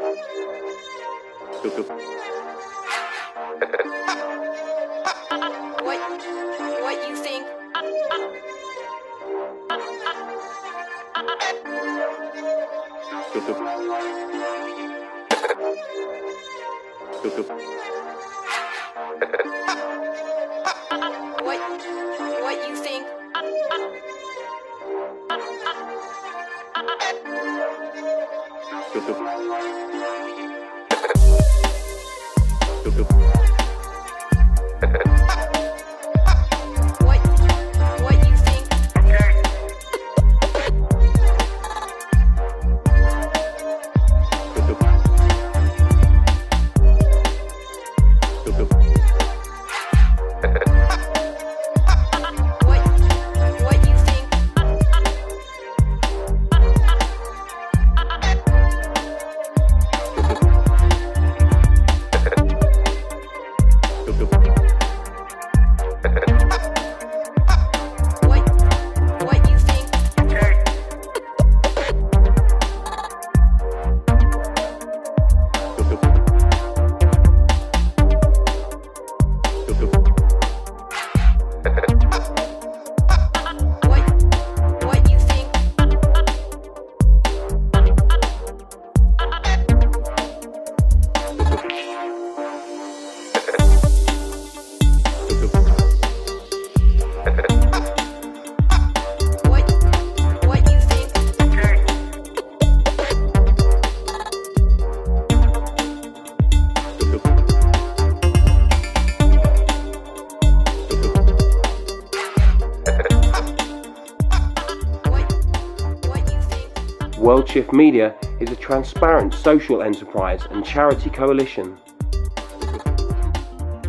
What you think? What you think? Worldshift Media is a transparent social enterprise and charity coalition.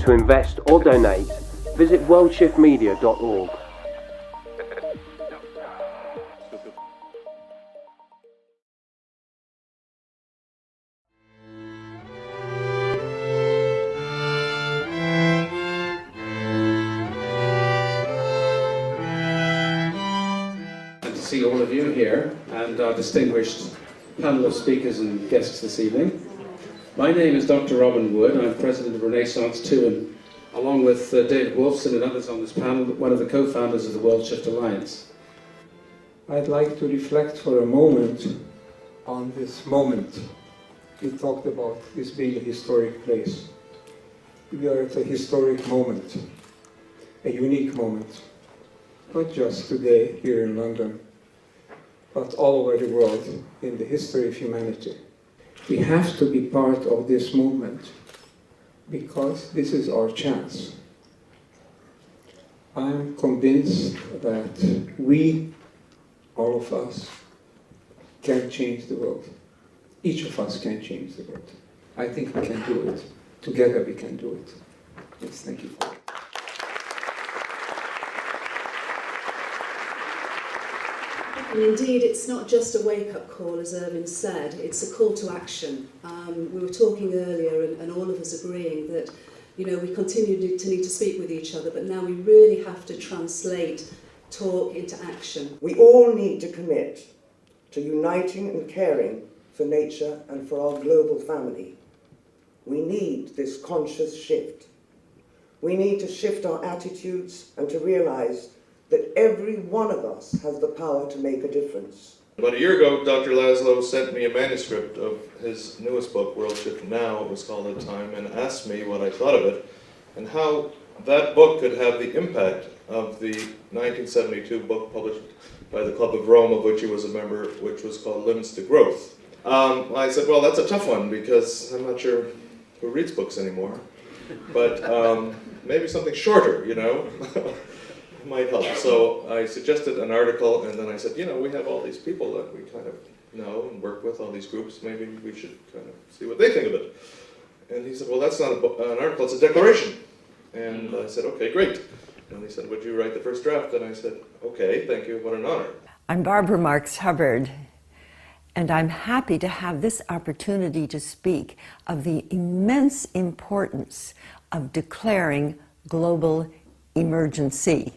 To invest or donate, visit worldshiftmedia.org. See all of you here and our distinguished panel of speakers and guests this evening. My name is Dr. Robin Wood. I'm president of Renaissance 2 and along with David Wolfson and others on this panel, one of the co-founders of the Worldshift Alliance. I'd like to reflect for a moment on this moment. We talked about this being a historic place. We are at a historic moment, a unique moment, not just today here in London, but all over the world in the history of humanity. We have to be part of this movement because this is our chance. I'm convinced that we, all of us, can change the world. Each of us can change the world. I think we can do it. Together we can do it. Yes, thank you for it. And indeed, it's not just a wake-up call, as Ervin said, it's a call to action. We were talking earlier, and all of us agreeing that, you know, we continue to need to speak with each other, but now we really have to translate talk into action. We all need to commit to uniting and caring for nature and for our global family. We need this conscious shift. We need to shift our attitudes and to realise that every one of us has the power to make a difference. About a year ago, Dr. Laszlo sent me a manuscript of his newest book, Worldshift Now, it was called at the time, and asked me what I thought of it and how that book could have the impact of the 1972 book published by the Club of Rome, of which he was a member, which was called Limits to Growth. I said, well, that's a tough one because I'm not sure who reads books anymore, but maybe something shorter, you know? Might help. So I suggested an article, and then I said, you know, we have all these people that we kind of know and work with, all these groups, maybe we should kind of see what they think of it. And he said, well, that's not an article, it's a declaration. And I said, okay, great. And he said, would you write the first draft? And I said, okay, thank you, what an honor. I'm Barbara Marks Hubbard, and I'm happy to have this opportunity to speak of the immense importance of declaring global emergency.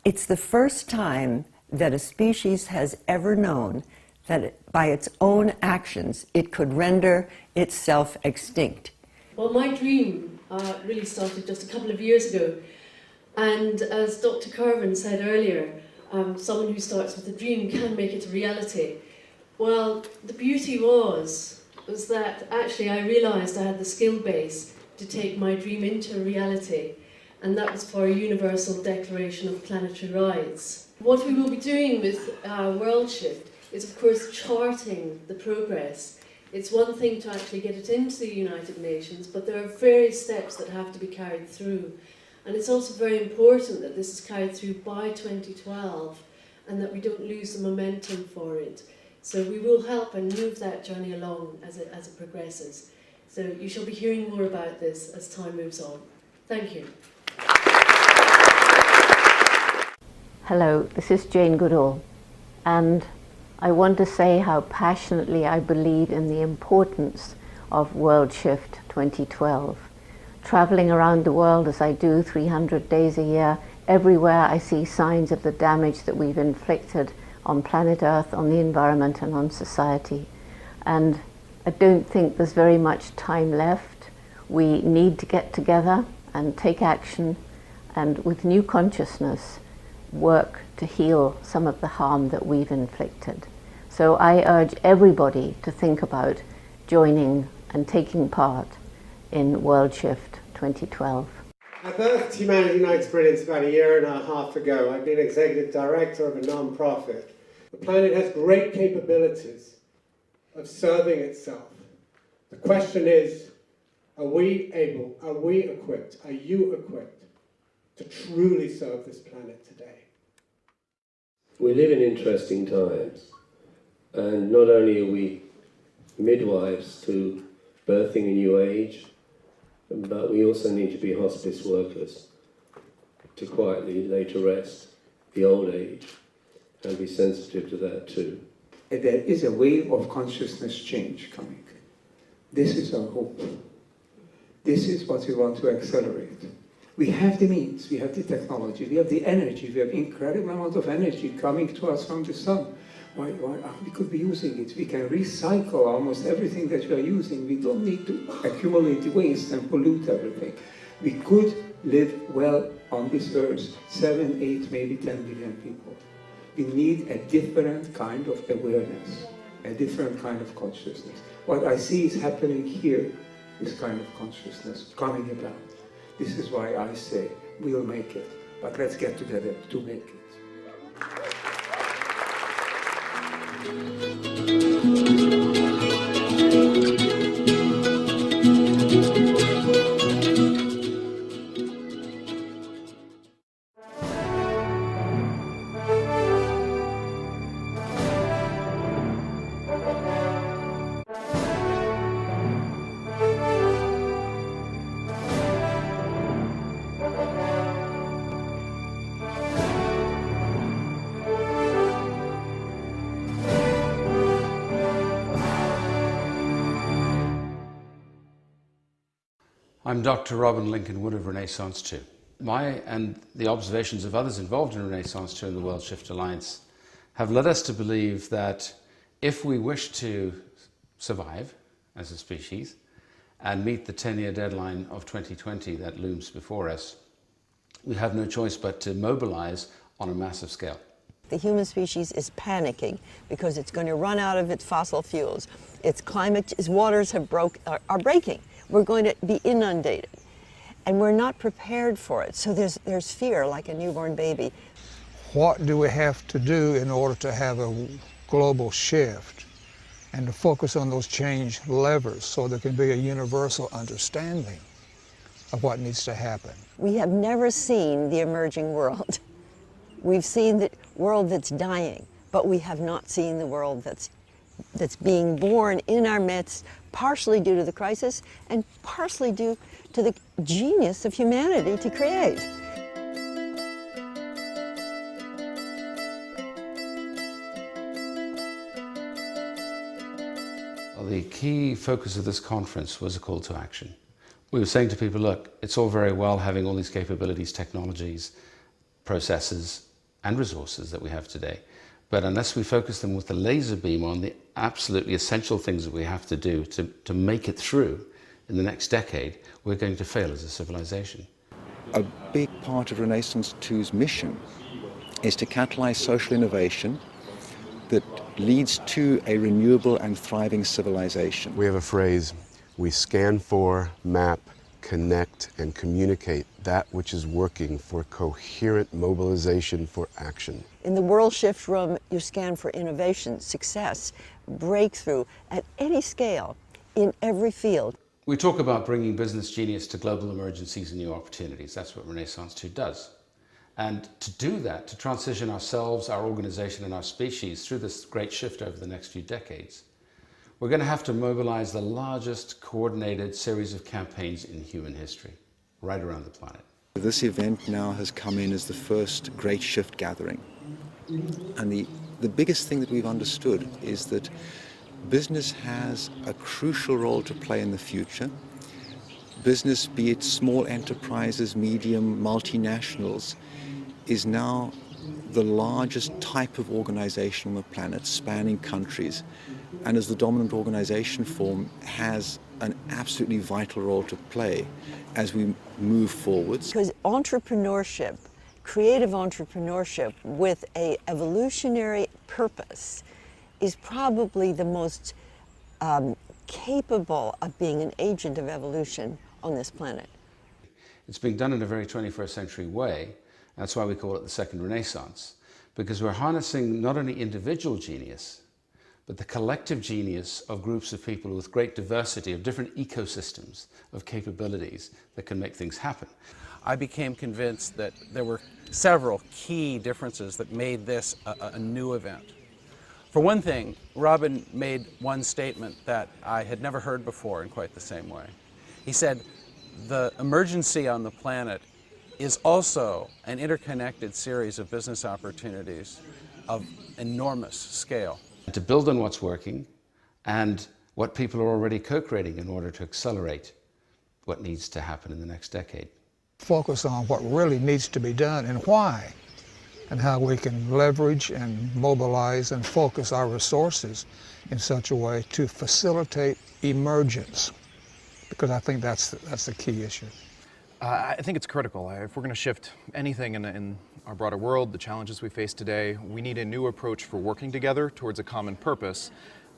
It's the first time that a species has ever known that by its own actions it could render itself extinct. Well, my dream really started just a couple of years ago. And as Dr. Carvin said earlier, someone who starts with a dream can make it a reality. Well, the beauty was that actually I realised I had the skill base to take my dream into reality, and that was for a universal declaration of planetary rights. What we will be doing with Worldshift is, of course, charting the progress. It's one thing to actually get it into the United Nations, but there are various steps that have to be carried through. And it's also very important that this is carried through by 2012 and that we don't lose the momentum for it. So we will help and move that journey along as it progresses. So you shall be hearing more about this as time moves on. Thank you. Hello, this is Jane Goodall, and I want to say how passionately I believe in the importance of Worldshift 2012. Traveling around the world as I do 300 days a year, everywhere I see signs of the damage that we've inflicted on planet Earth, on the environment and on society. And I don't think there's very much time left. We need to get together and take action and with new consciousness work to heal some of the harm that we've inflicted. So I urge everybody to think about joining and taking part in Worldshift 2012. I birthed Humanity Unites Brilliance about a year and a half ago. I've been executive director of a non-profit. The planet has great capabilities of serving itself. The question is, are we able, are we equipped, are you equipped to truly serve this planet today? We live in interesting times, and not only are we midwives to birthing a new age, but we also need to be hospice workers to quietly lay to rest the old age and be sensitive to that too. There is a wave of consciousness change coming. This is our hope. This is what we want to accelerate. We have the means, we have the technology, we have the energy, we have incredible amount of energy coming to us from the sun. Why we could be using it? We can recycle almost everything that we are using. We don't need to accumulate waste and pollute everything. We could live well on this earth, 7, 8, maybe 10 billion people. We need a different kind of awareness, a different kind of consciousness. What I see is happening here, this kind of consciousness coming about. This is why I say, we'll make it, but let's get together to make it. I'm Dr. Robin Lincoln Wood of Renaissance 2. My and the observations of others involved in Renaissance 2 and the Worldshift Alliance have led us to believe that if we wish to survive as a species and meet the 10-year deadline of 2020 that looms before us, we have no choice but to mobilize on a massive scale. The human species is panicking because it's going to run out of its fossil fuels. Its climate, its waters are breaking. We're going to be inundated, and we're not prepared for it. So there's fear, like a newborn baby. What do we have to do in order to have a global shift and to focus on those change levers so there can be a universal understanding of what needs to happen? We have never seen the emerging world. We've seen the world that's dying, but we have not seen the world that's being born in our midst, partially due to the crisis and partially due to the genius of humanity to create. Well, the key focus of this conference was a call to action. We were saying to people, look, it's all very well having all these capabilities, technologies, processes and resources that we have today, But unless we focus them with a laser beam on the absolutely essential things that we have to do to make it through in the next decade, we're going to fail as a civilization. A big part of Renaissance 2's mission is to catalyze social innovation that leads to a renewable and thriving civilization. We have a phrase, we scan for, map, connect, and communicate that which is working for coherent mobilization for action. In the Worldshift room, you scan for innovation, success, breakthrough at any scale, in every field. We talk about bringing business genius to global emergencies and new opportunities. That's what Renaissance 2 does. And to do that, to transition ourselves, our organization, and our species through this great shift over the next few decades, we're going to have to mobilize the largest coordinated series of campaigns in human history, right around the planet. This event now has come in as the first Great Shift gathering. And the biggest thing that we've understood is that business has a crucial role to play in the future. Business, be it small enterprises, medium, multinationals, is now the largest type of organization on the planet, spanning countries, and as the dominant organization form has an absolutely vital role to play as we move forwards. Because entrepreneurship, creative entrepreneurship with an evolutionary purpose is probably the most capable of being an agent of evolution on this planet. It's being done in a very 21st century way. That's why we call it the Second Renaissance, because we're harnessing not only individual genius, but the collective genius of groups of people with great diversity of different ecosystems of capabilities that can make things happen. I became convinced that there were several key differences that made this a new event. For one thing, Robin made one statement that I had never heard before in quite the same way. He said, the emergency on the planet is also an interconnected series of business opportunities of enormous scale. To build on what's working and what people are already co-creating in order to accelerate what needs to happen in the next decade. Focus on what really needs to be done and why, and how we can leverage and mobilize and focus our resources in such a way to facilitate emergence, because I think that's the key issue. I think it's critical. If we're going to shift anything in our broader world, the challenges we face today, we need a new approach for working together towards a common purpose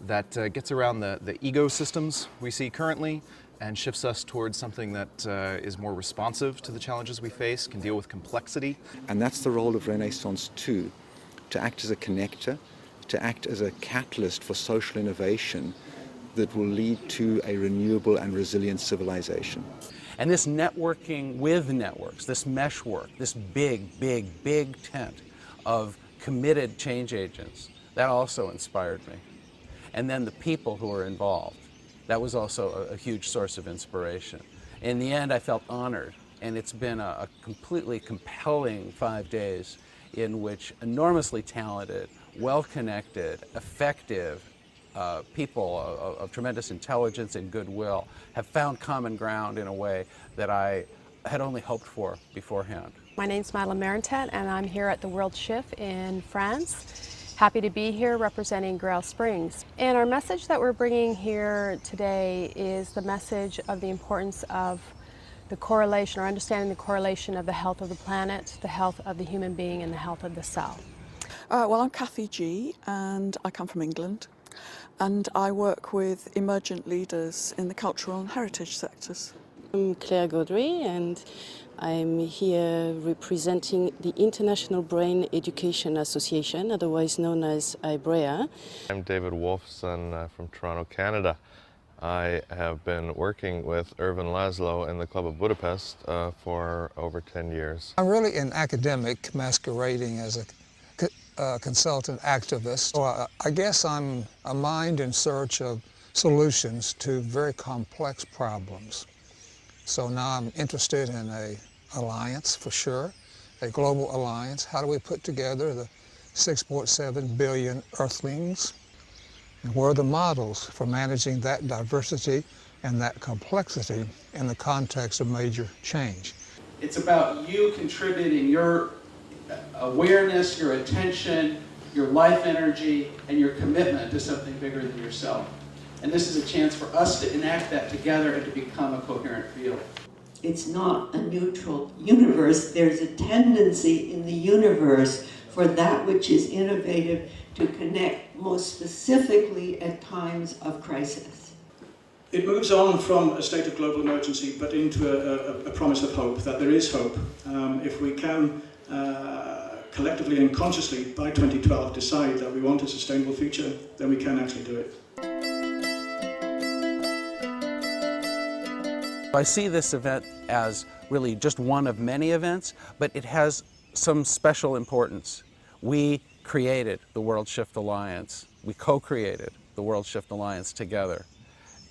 that gets around the ecosystems we see currently and shifts us towards something that is more responsive to the challenges we face, can deal with complexity. And that's the role of Renaissance 2, to act as a connector, to act as a catalyst for social innovation that will lead to a renewable and resilient civilization. And this networking with networks, this mesh work, this big tent of committed change agents, that also inspired me. And then the people who are involved, that was also a huge source of inspiration. In the end, I felt honored, and it's been a completely compelling 5 days in which enormously talented, well-connected, effective people of tremendous intelligence and goodwill have found common ground in a way that I had only hoped for beforehand. My name's Madeleine Marentet, and I'm here at the Worldshift in France. Happy to be here representing Grail Springs. And our message that we're bringing here today is the message of the importance of the correlation, or understanding the correlation of the health of the planet, the health of the human being, and the health of the cell. Well, I'm Kathy G, and I come from England. And I work with emergent leaders in the cultural and heritage sectors. I'm Claire Gaudry, and I'm here representing the International Brain Education Association, otherwise known as IBREA. I'm David Wolfson from Toronto, Canada. I have been working with Ervin Laszlo in the Club of Budapest for over 10 years. I'm really an academic masquerading as a consultant activist. So I guess I'm a mind in search of solutions to very complex problems. So now I'm interested in an alliance for sure, a global alliance. How do we put together the 6.7 billion Earthlings? And where are the models for managing that diversity and that complexity in the context of major change? It's about you contributing your awareness, your attention, your life energy, and your commitment to something bigger than yourself. And this is a chance for us to enact that together and to become a coherent field. It's not a neutral universe. There's a tendency in the universe for that which is innovative to connect most specifically at times of crisis. It moves on from a state of global emergency but into a promise of hope, that there is hope. If we can collectively and consciously by 2012 decide that we want a sustainable future, then we can actually do it. I see this event as really just one of many events, but it has some special importance. We created the Worldshift Alliance. We co-created the Worldshift Alliance together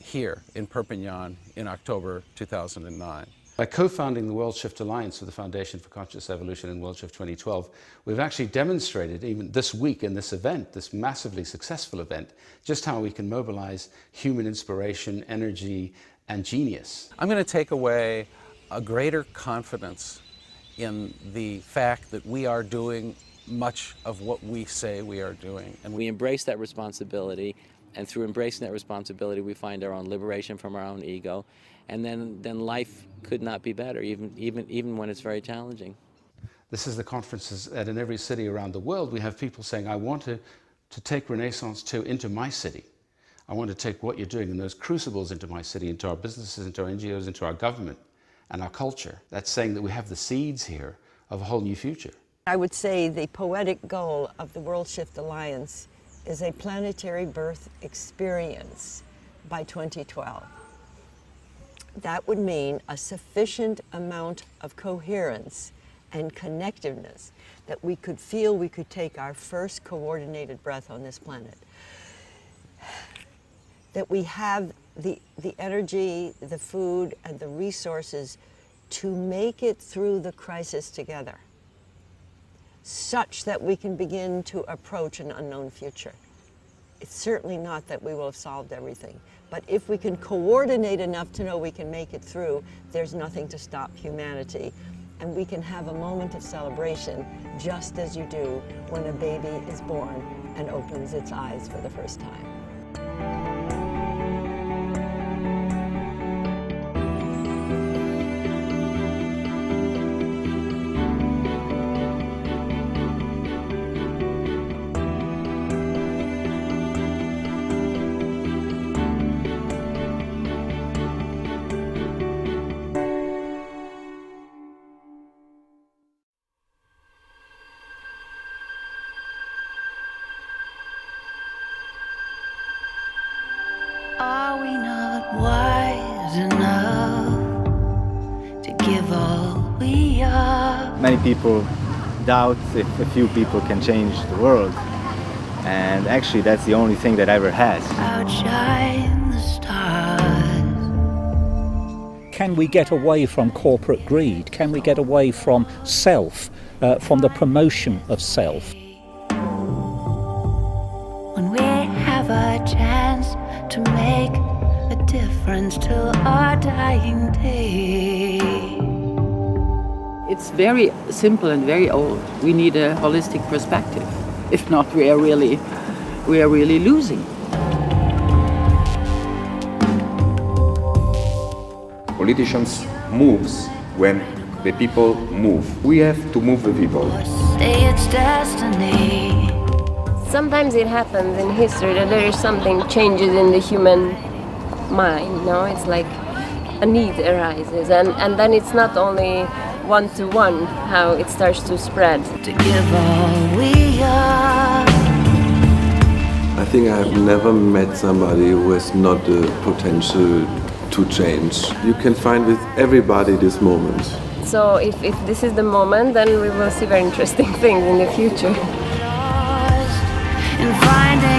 here in Perpignan in October 2009. By co-founding the Worldshift Alliance with the Foundation for Conscious Evolution in Worldshift 2012, we've actually demonstrated, even this week in this event, this massively successful event, just how we can mobilize human inspiration, energy, and genius. I'm going to take away a greater confidence in the fact that we are doing much of what we say we are doing. And we embrace that responsibility, and through embracing that responsibility we find our own liberation from our own ego, and then life could not be better, even when it's very challenging. This is the conferences that in every city around the world we have people saying, I want to take Renaissance 2 into my city. I want to take what you're doing in those crucibles into my city, into our businesses, into our NGOs, into our government and our culture. That's saying that we have the seeds here of a whole new future. I would say the poetic goal of the Worldshift Alliance is a planetary birth experience by 2012. That would mean a sufficient amount of coherence and connectiveness that we could feel we could take our first coordinated breath on this planet. That we have the energy, the food, and the resources to make it through the crisis together, such that we can begin to approach an unknown future. It's certainly not that we will have solved everything, but if we can coordinate enough to know we can make it through, there's nothing to stop humanity. And we can have a moment of celebration, just as you do when a baby is born and opens its eyes for the first time. Are we not wise enough to give all we are? Many people doubt if a few people can change the world, and actually that's the only thing that ever has. Outshine the stars. Can we get away from corporate greed? Can we get away from self, from the promotion of self? When we have a chance to make a difference till our dying day. It's very simple and very old. We need a holistic perspective. If not, we are really losing. Politicians moves when the people move. We have to move the people. Say it's destiny. Sometimes it happens in history that there is something changes in the human mind, no? It's like a need arises, and then it's not only one-to-one how it starts to spread. To give all we are. I think I have never met somebody who has not the potential to change. You can find with everybody this moment. So if this is the moment, then we will see very interesting things in the future. And finding